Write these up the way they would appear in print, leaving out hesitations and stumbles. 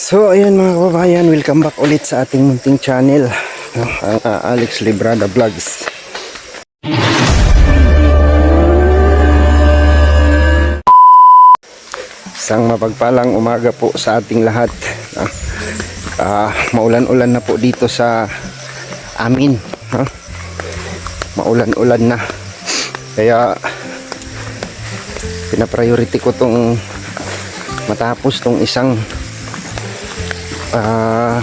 So ayan mga kababayan, welcome back ulit sa ating munting channel, ang Alex Librada Vlogs. Isang mapagpalang umaga po sa ating lahat. Maulan-ulan na po dito sa amin. Maulan-ulan na. Kaya pinapriority ko tong matapos tong isang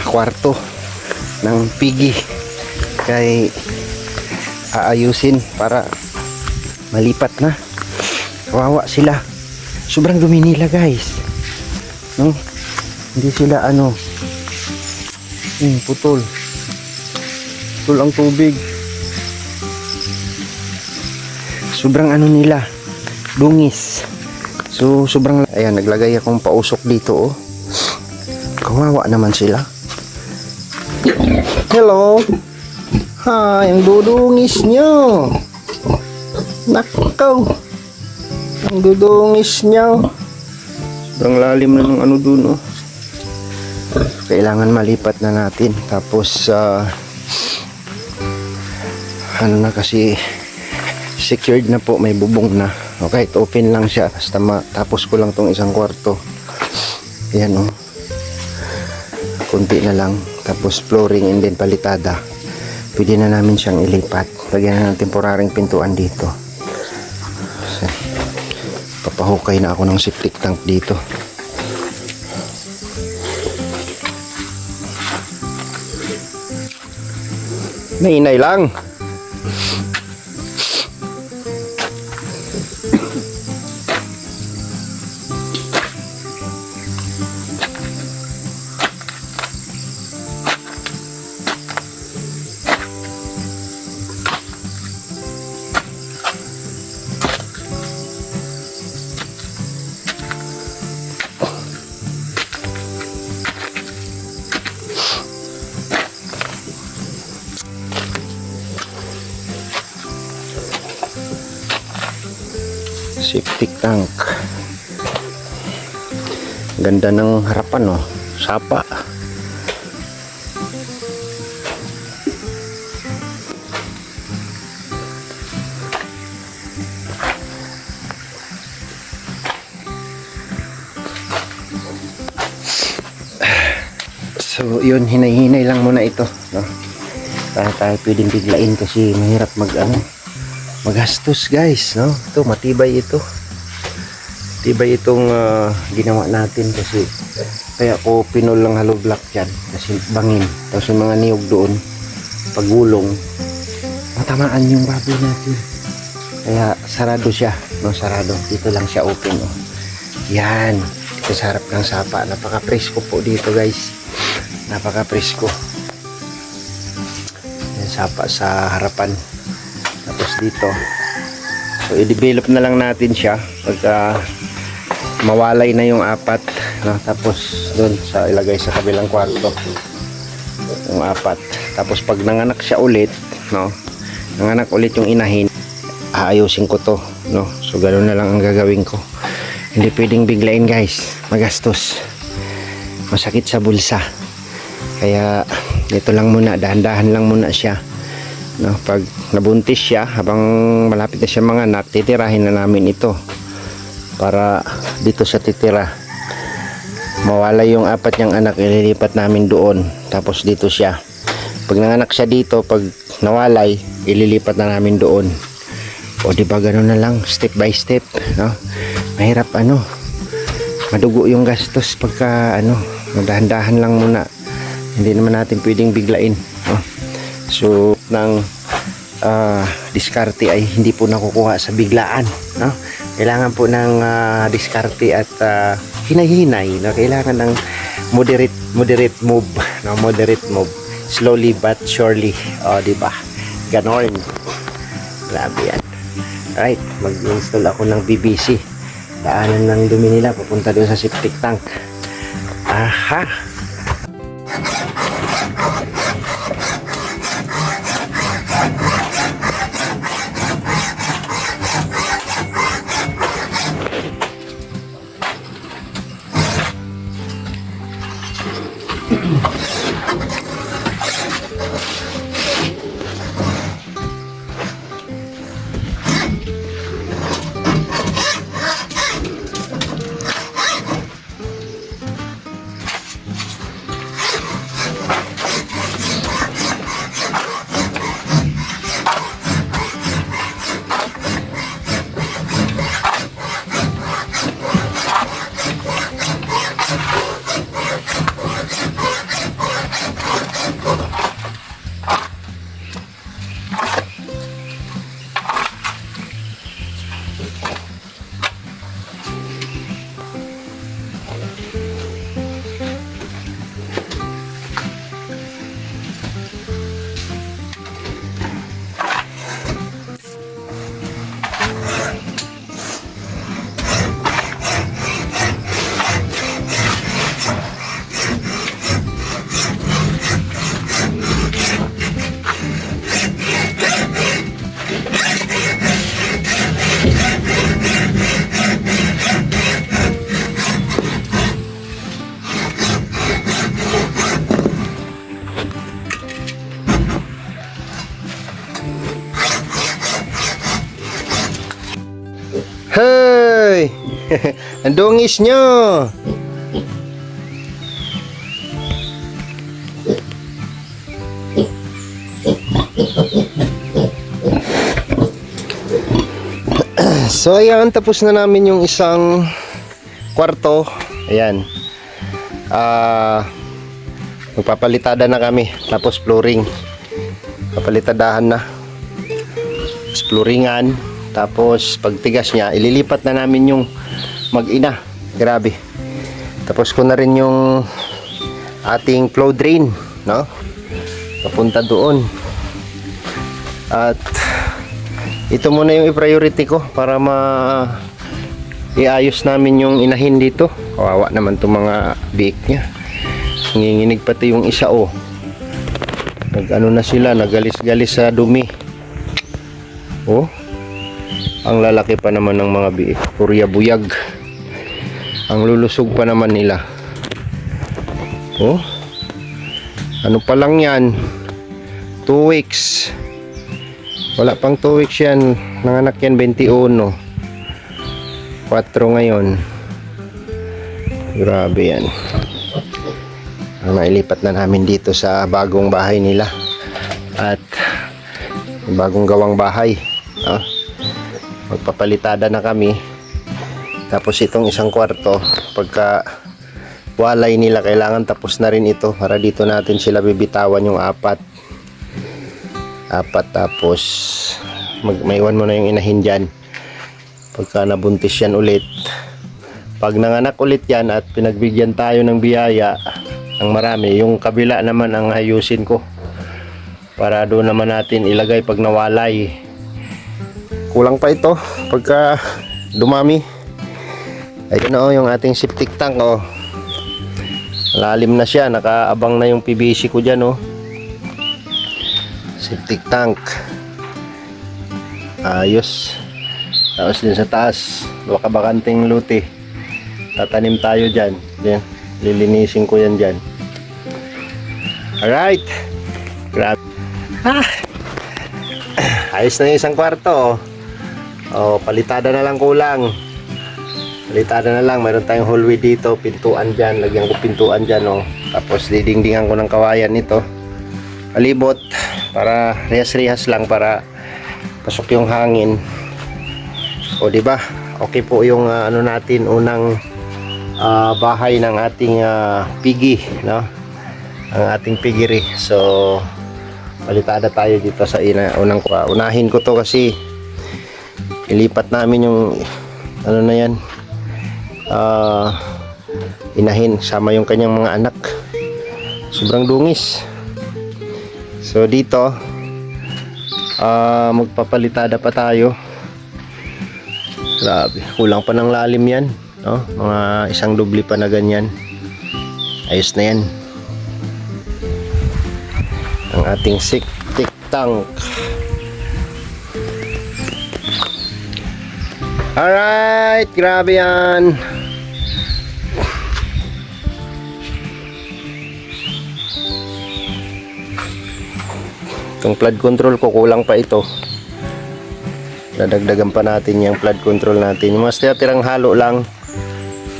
kwarto ng pigi kay aayusin para malipat na. Kawawa sila, sobrang dumi nila guys, no? Hindi sila putol ang tubig, sobrang nila dungis. So sobrang, ayan, naglagay akong pausok dito. Kawawa naman sila. Hello. Hi, ang dudungis nyo. Nakaw. Ang dudungis nyo. Sobrang lalim na ng dun. Kailangan malipat na natin. Tapos, kasi secured na po, may bubong na. Okay, open lang siya. Basta tapos ko lang tong isang kwarto. Ayan kunti na lang, tapos flooring and then palitada. Pwede na namin siyang ilipat. Lagyan na ng temporaring pintuan dito. So, papahukay na ako ng septic tank dito. Nainay lang. Septic tank. Ganda ng harapan, sapa. So yun, hinay-hinay lang muna ito, para tayo pwedeng biglain kasi mahirap magastos guys, ito matibay ito. Tibay itong ginawa natin kasi kaya ko pinol lang hollow block yan kasi bangin. Tapos yung mga niyog doon pagulong matamaan yung baboy natin. Kaya sarado siya, sarado. Dito lang siya open, Yan, dito sa harap ng sapa. Napaka-presko po dito guys. Napaka-presko. Yan, sapa sa harapan. Tapos dito, so i-develop na lang natin siya pagka mawalay na yung apat, tapos doon sa ilagay sa kabilang kwarto yung apat. Tapos pag nanganak siya ulit, nanganak ulit yung inahin, aayusin ko to, so ganoon na lang ang gagawin ko. Hindi pwedeng biglain guys, magastos, masakit sa bulsa. Kaya dito lang muna, dahan-dahan lang muna siya. Pag nabuntis siya, habang malapit na siya manganak, titirahin na namin ito para dito siya titira. Mawala yung apat niyang anak, ililipat namin doon. Tapos dito siya. Pag nanganak siya dito, pag nawalay, ililipat na namin doon. O diba, gano'n na lang, step by step, mahirap madugo yung gastos pagka dahan-dahan lang muna. Hindi naman natin pwedeng biglain, So ng diskarte ay hindi po nakukuha sa biglaan, Kailangan po ng diskarte at hinay-hinay, Kailangan ng moderate move, moderate move, slowly but surely, diba? Ganon. Grabe yan. Alright, mag-install ako ng BBC. Daanan ng dumi nila papunta doon sa septic tank. Aha. Ang dungis nyo. So ayan, tapos na namin yung isang kwarto. Ayan. Magpapalitada na kami. Tapos flooring. Papalitadahan na. Tapos flooringan. Tapos pagtigas niya, ililipat na namin yung mag-ina. Grabe. Tapos ko na rin yung ating flow drain, no? Papunta doon. At ito muna yung i-priority ko para iayos namin yung inahin dito. Kawawa naman itong mga biik niya. Nanginginig pati yung isa, oh. Nag-ano na sila, nagalis-galis sa dumi. Oh. Ang lalaki pa naman ng mga biik. Purya buyag. Ang lulusog pa naman nila. Oh. Ano pa lang yan? 2 weeks. Wala pang 2 weeks yan. Nanganak yan 21. 4 ngayon. Grabe yan. Nailipat na namin dito sa bagong bahay nila. At bagong gawang bahay. Magpapalitada na kami. Tapos itong isang kwarto, pagka walay nila, kailangan tapos na rin ito para dito natin sila bibitawan yung apat. Tapos maiwan mo na yung inahin dyan. Pagka nabuntis yan ulit, pag nanganak ulit yan at pinagbigyan tayo ng biyaya ang marami, yung kabila naman ang ayusin ko para doon naman natin ilagay pag nawalay. Kulang pa ito pagka dumami. Ayun o, yung ating septic tank, oh. Lalim na siya, nakaabang na yung PVC ko dyan, oh. Septic tank. Ayos. Tapos din sa taas, baka bakanting luti. Tatanim tayo dyan. Yan. Lilinisin ko yan dyan. Alright. Grabe. Ayos na yung isang kwarto, oh. Oh, palitada na lang kulang. Palitada na lang. Mayroon tayong hallway dito, pintuan dyan. Lagyan ko pintuan dyan, oh. Tapos didingdingan ko ng kawayan ito. Palibot para rehas-rehas lang para pasok yung hangin. O di ba? Okay po yung ano natin, unang bahay ng ating piggy, no? Ang ating piggery. So palitada tayo dito sa unang unahin ko to kasi ilipat namin yung ano na yan, inahin sama yung kanyang mga anak. Sobrang dungis. So dito magpapalitada pa tayo. Grabe, kulang pa ng lalim yan, no? Mga isang dubli pa na ganyan. Ayos na yan ang ating septic tank. Alright, grabe yan. Itong flood control ko, kulang pa ito. Dadagdagan pa natin yung flood control natin. Yung mga tirang halo lang,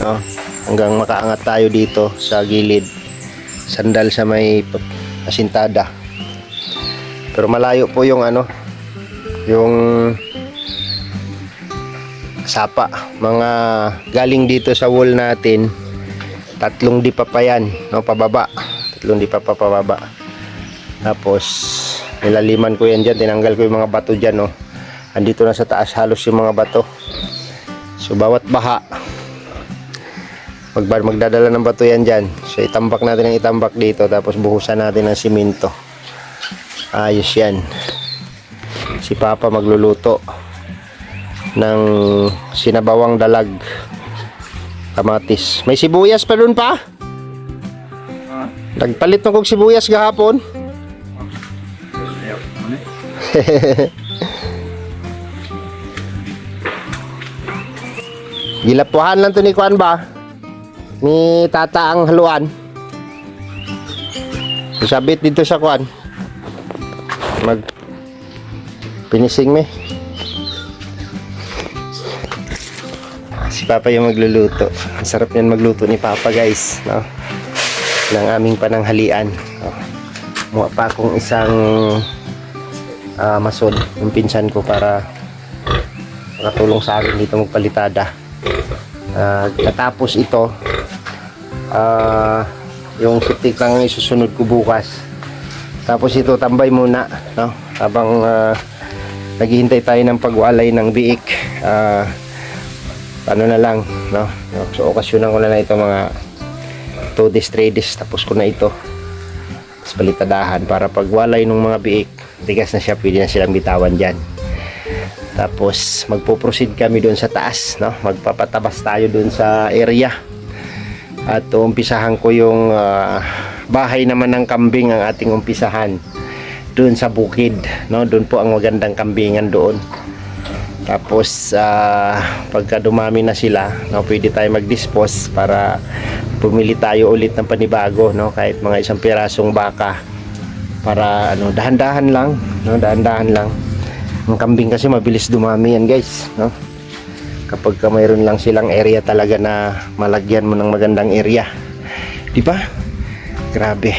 no? Hanggang makaangat tayo dito sa gilid. Sandal sa may asintada. Pero malayo po yung ano, yung sapa. Mga galing dito sa wall natin, 3 dipa pa yan, no? Pababa. 3 dipa pa pababa. Tapos nilaliman ko yan dyan. Tinanggal ko yung mga bato dyan, no? Andito na sa taas halos yung mga bato. So bawat baha magdadala ng bato yan dyan. So itambak natin ang itambak dito. Tapos buhusan natin ng simento. Ayos yan. Si Papa magluluto ng sinabawang dalag, kamatis. May sibuyas pa dun pa? Nagpalit na kong sibuyas gahapon. Gilapuhan lang to ni Kuan ba? Ni Tata ang haluan. Isabit dito sa Kuan. Mag finishing me. Si Si Papa yung magluluto. Ang sarap yan magluto ni Papa, guys, no? Ng aming pananghalian. Muha pa akong isang masod, yung pinsan ko, para makatulong sa akin dito magpalitada. Katapos ito, yung septic lang isusunod ko bukas. Tapos ito tambay muna, no? Habang naghihintay tayo ng pagwalay ng biik. Ano na lang, no? So okasyonan ko na lang ito mga 2 days, 3 days, tapos ko na ito. Tapos balitadahan para pagwalay ng mga biik, tigas na siya, pwede na silang bitawan dyan. Tapos magpo-proceed kami doon sa taas, no? Magpapatabas tayo doon sa area. At umpisahan ko yung bahay naman ng kambing ang ating umpisahan doon sa bukid, no? Doon po ang magandang kambingan doon. Tapos pagka dumami na sila, no, pwede tayo mag-dispose para pumili tayo ulit ng panibago, no? Kahit mga 1 pirasong baka para ano, dahan-dahan lang, no? Dahan-dahan lang. Ang kambing kasi mabilis dumami yan, guys, no? Kapag mayroon lang silang area talaga na malagyan mo ng magandang area, di ba? Grabe.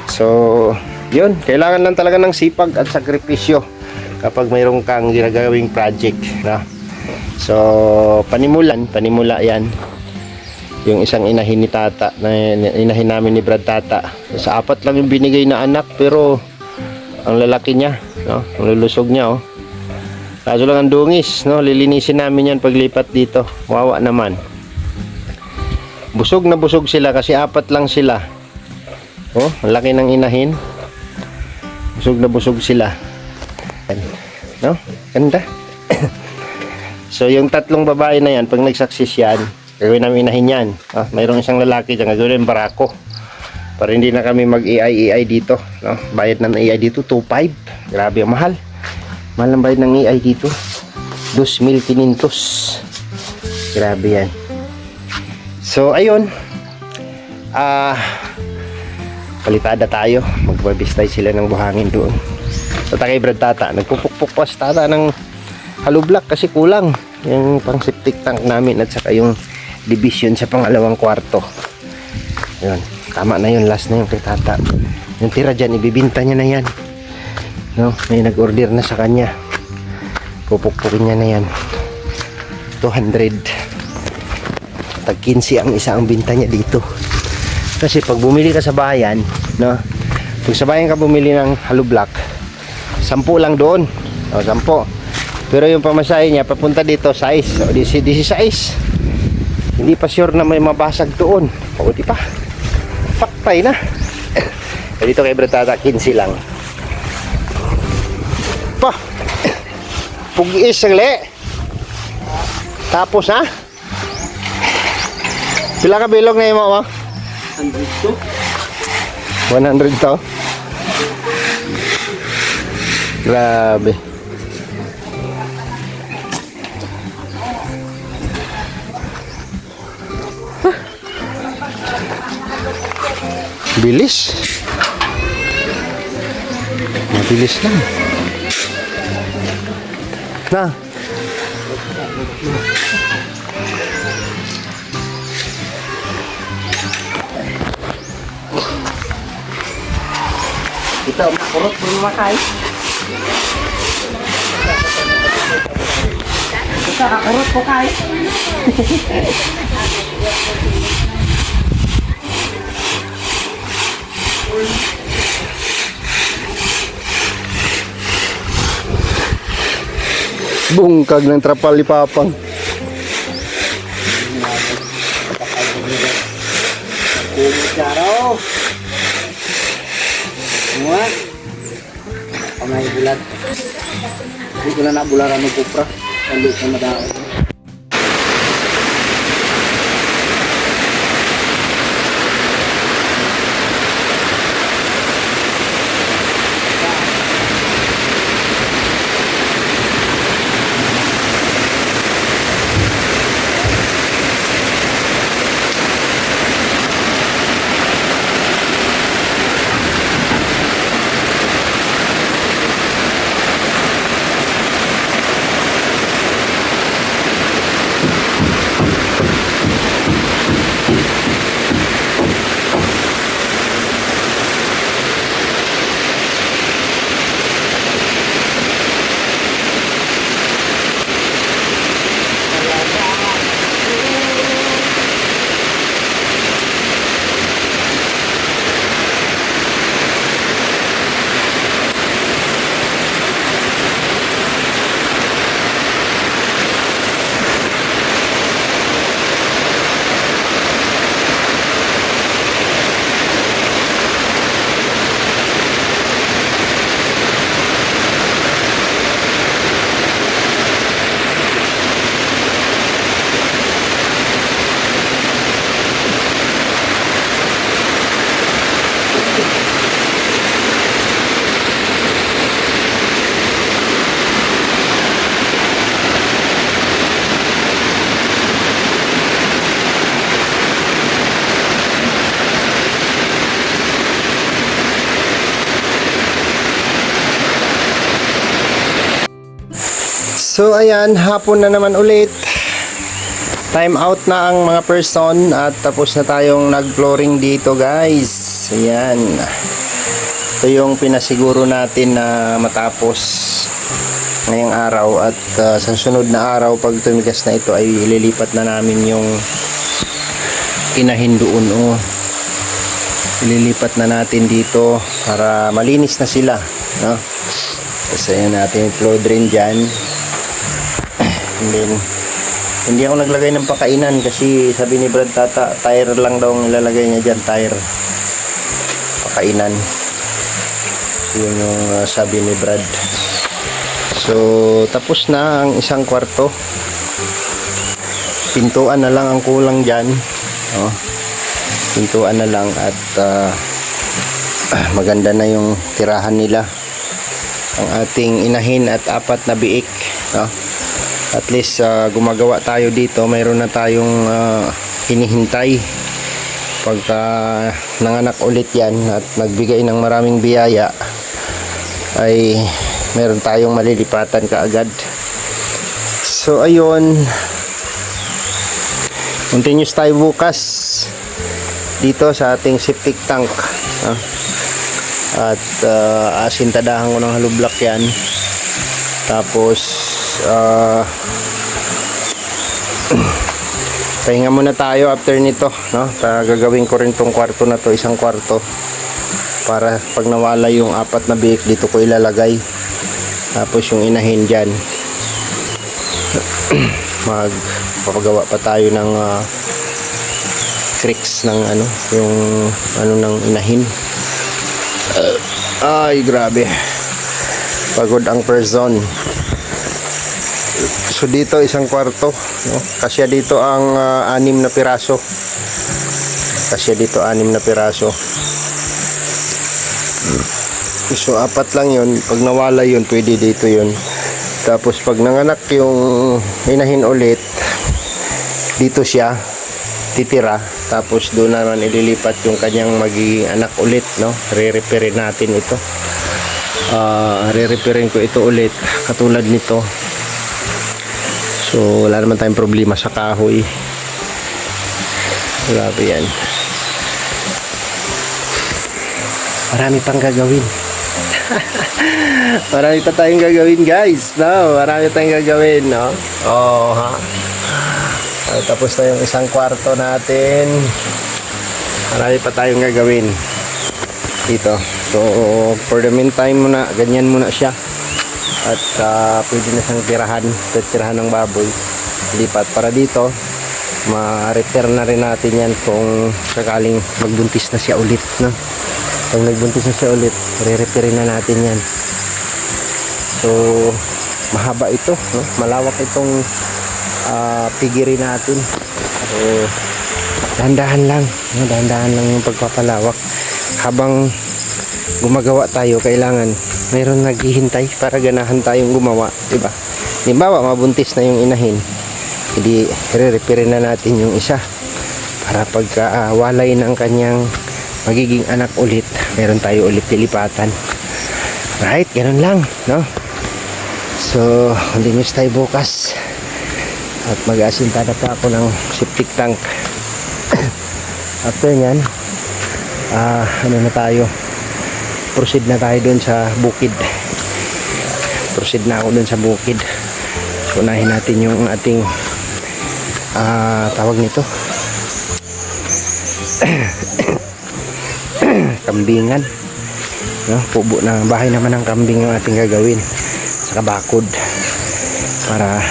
So yun, kailangan lang talaga ng sipag at sakripisyo kapag mayroon kang ginagawing project, no? So panimula yan. Yung isang inahin ni Tata, na inahin namin ni Brad Tata, sa 4 lang yung binigay na anak, pero ang lalaki niya, no? Ang lulusog niya, oh. Kaso lang ang dungis, no? Lilinisin namin yan paglipat dito. Wawa naman. Busog na busog sila kasi 4 lang sila. Oh, ang laki ng inahin. Busog na busog sila. No? Ganda. So yung 3 babae na yan, pag nagsaksis yan, gagawin namin inahin yan. Mayroong isang lalaki dyan, gagawin barako. Para hindi na kami mag-EI dito, no? Bayad ng EI dito 2,500. Grabe, ang mahal. Mahal ang bayad ng EI dito, 2,500. Grabe yan. So ayun, palitada tayo. Magbabistay sila ng buhangin doon. So kay Brad Tata, nagpupukpuk Tata ng hollow block kasi kulang yung pang septic tank namin at saka yung division sa pangalawang kwarto. Yun, tama na yun, last na yung kay Tata. Yung tira dyan, ibibinta niya na yan, no? May nag-order na sa kanya. Pupukpukin niya na yan. 200. Tag 15 ang isa ang binta niya dito. Kasi pag bumili ka sa bayan, no? Pag sa bayan ka bumili ng hollow block, 10 lang doon. O, 10. Pero yung pamasahe niya papunta dito, size. O, 16. Hindi pa sure na may mabasag doon. O, di pa? Paktay na. Dito kay Brad Tata, 15 lang. Pa! Pugiis ang le. Tapos, ha? Pila ka bilog na mo, 100 to? Grabe. Bilis. Mabilis lang. Na. Ito, makurot mo makay. Ito, makurot po kay. Bungkag ng trapal ni Papang. Semua pamay bulat. Hindi ko na nabularan ng kupra. Kalo sa madao. So ayan, hapon na naman ulit. Time out na ang mga person at tapos na tayong nag-flooring dito, guys. Ayan. Ito yung pinasiguro natin na matapos ngayong araw at sa sunod na araw pag tumigas na ito ay ililipat na namin yung inahin doon. Ililipat na natin dito para malinis na sila, no? Kasi ayan natin yung flow drain dyan. And then, hindi ako naglagay ng pakainan kasi sabi ni Brad Tata, tire lang daw ang ilalagay niya dyan, tire. Pakainan. Yun yung sabi ni Brad. So, tapos na ang isang kwarto. Pintuan na lang ang kulang dyan. Oh. Pintuan na lang at maganda na yung tirahan nila. Ang ating inahin at 4 na biik, no? At least gumagawa tayo dito, mayroon na tayong hinihintay pagka nanganak ulit yan at nagbigay ng maraming biyaya ay meron tayong malilipatan kaagad. So ayun, continuous tayo bukas dito sa ating septic tank, no? At asintadahan ko ng halublak yan. Tapos pahinga muna tayo after nito, no? Gagawin ko rin tong kwarto na to, isang kwarto, para pag nawala yung 4 na biik dito ko ilalagay. Tapos yung inahin dyan, magpapagawa pa tayo ng tricks ng yung ng inahin. Ay grabe, pagod ang person. So dito isang kwarto, no? Kasya dito ang 6 na piraso. Kasya dito 6 na piraso. So 4 lang yun. Pag nawala yun, pwede dito yun. Tapos pag nanganak yung inahin ulit, dito siya titira. Tapos doon naman ililipat yung kanyang magiging anak ulit, no? Re-repairin natin ito. Re-repairin ko ito ulit katulad nito. So wala naman tayong problema sa kahoy. Grabe yan. Marami pang gagawin. Marami pa tayong gagawin, guys, no? Marami tayong gagawin, no? Oh, ha? Tapos na yung isang kwarto natin. Marami pa tayong gagawin dito. So for the meantime muna, ganyan muna siya. At pwede na siyang tirahan ng baboy. Lipat para dito ma-repair na rin natin yan kung sakaling magbuntis na siya ulit, no? Pag nagbuntis na siya ulit, re-repairin na natin yan. So mahaba ito, no? Malawak itong pigiri natin. So dahan-dahan lang, no? Dahan-dahan lang yung pagpapalawak. Habang gumagawa tayo, kailangan mayroon naghihintay para ganahan tayong gumawa, diba? Halimbawa, mabuntis na yung inahin, hindi re-repairin na natin yung isa para pagka walay ng kanyang magiging anak ulit, meron tayo ulit lilipatan. Right, ganun lang, no? So continuous tayo bukas at mag-asintada pa ako ng septic tank. After nyan, na tayo, proceed na tayo dun sa bukid. Proceed na ako dun sa bukid. So unahin natin yung ating tawag nito kambingan, no? Pubo na bahay naman ng kambing yung ating gagawin sa bakod para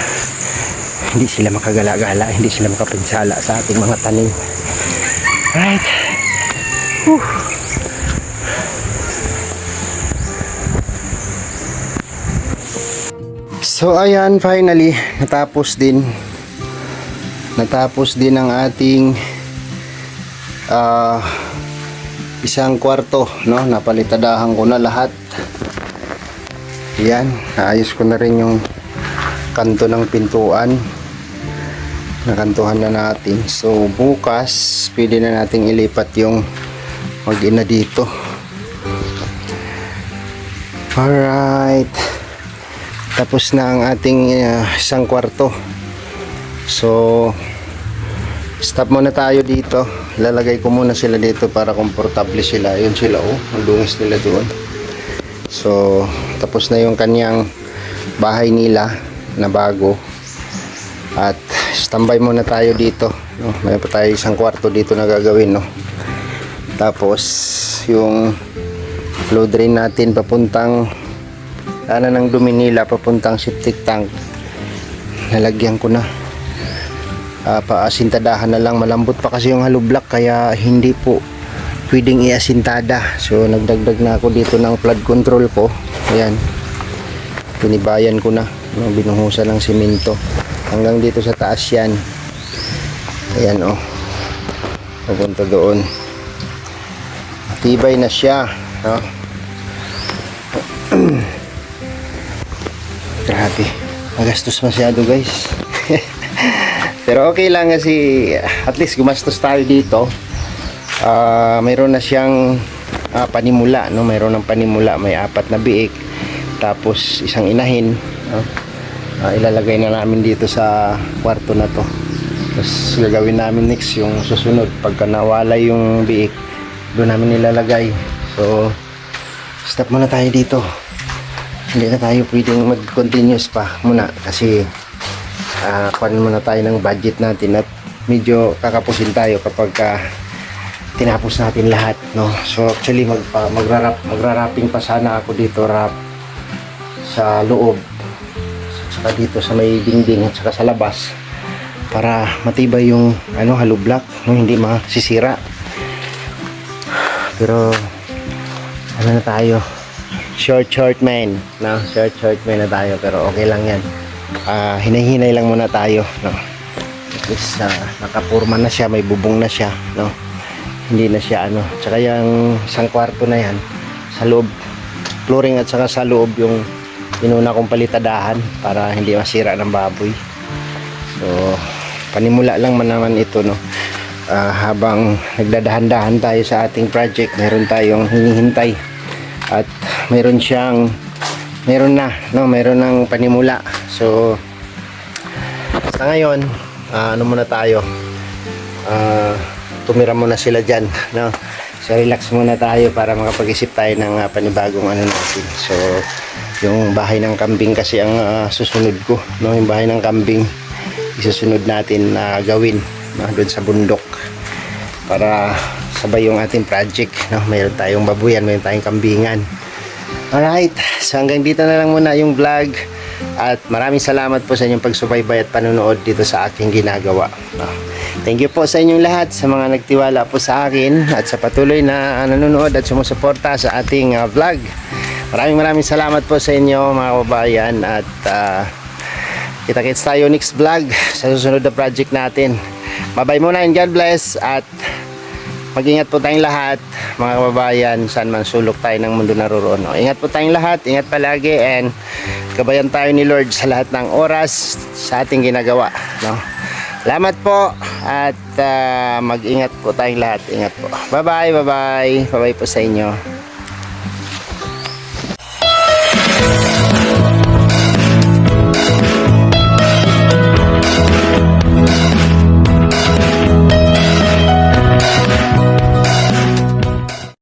hindi sila makagala-gala, hindi sila makapinsala sa ating mga tanim. Right. Whew. So ayan, finally natapos din ang ating isang kwarto, no? Napalitadahan ko na lahat. Yan, naayos ko na rin yung kanto ng pintuan. Nakantuhan na natin. So bukas pwede na nating ilipat yung mag-ina dito. Alright, tapos na ang ating isang kwarto. So stop muna tayo dito. Lalagay ko muna sila dito para komportable sila. Yun sila, oh, ang lungis nila doon. So tapos na yung kanyang bahay nila na bago, at standby muna tayo dito, no? May pa tayo isang kwarto dito na gagawin, no? Tapos yung flow drain natin papuntang ng dumi nila papuntang septic tank, nalagyan ko na. Paasintadahan na lang, malambot pa kasi yung hollow block kaya hindi po pwedeng iasintada. So nagdagdag na ako dito ng flood control ko. Ayan, pinibayan ko na, no? Binuhusan ng simento hanggang dito sa taas yan. Ayan, oh, papunta doon. Matibay na siya, no? Grabe, magastos masyado, guys. Pero okay lang kasi at least gumastos tayo dito. Mayroon na siyang panimula, no? Mayroon ng panimula, may 4 na biik, tapos isang inahin, no? Ilalagay na namin dito sa kwarto na to. Tapos gagawin namin next yung susunod, pagka nawala yung biik, doon namin nilalagay. So stop muna tayo dito, hindi na tayo pwedeng mag-continuous pa muna kasi kunin muna tayo ng budget natin at medyo kakapusin tayo kapag tinapos natin lahat, no? So actually magra-wrapping pa sana ako dito, wrap sa loob, saka dito sa may dingding at saka sa labas para matibay yung hollow block, no? Hindi masisira. Pero na tayo, short man, no? Short man na tayo, pero okay lang yan. Hinay-hinay lang muna tayo, no? At least nakapurma na siya, may bubong na siya, no? Hindi na siya tsaka yung isang kwarto na yan sa loob, flooring at saka sa loob yung inuna kong palitadahan para hindi masira ng baboy. So panimula lang man naman ito, no? Habang nagdadahan-dahan tayo sa ating project, meron tayong hinihintay at meron na, no? Meron ng panimula. So sa ngayon, muna tayo, tumira muna sila dyan, no? So relax muna tayo para makapag-isip tayo ng panibagong natin. So yung bahay ng kambing kasi ang susunod ko, no? Yung bahay ng kambing isusunod natin na gawin, no? Doon sa bundok para sabay yung ating project, no? Mayroon tayong babuyan, mayroon tayong kambingan. Alright, so hanggang dito na lang muna yung vlog. At maraming salamat po sa inyong pagsubaybay at panonood dito sa aking ginagawa. Thank you po sa inyong lahat, sa mga nagtiwala po sa akin at sa patuloy na nanonood at sumusuporta sa ating vlog. Maraming salamat po sa inyo, mga kababayan, at kita-kits tayo next vlog sa susunod na project natin. Bye-bye muna and God bless, at mag-ingat po tayong lahat, mga kababayan, saan man sulok tayo ng mundo naroroon. Ingat po tayong lahat, ingat palagi, and gabayan tayo ni Lord sa lahat ng oras sa ating ginagawa, no? Salamat po, at mag-ingat po tayong lahat. Ingat po. Bye-bye po sa inyo.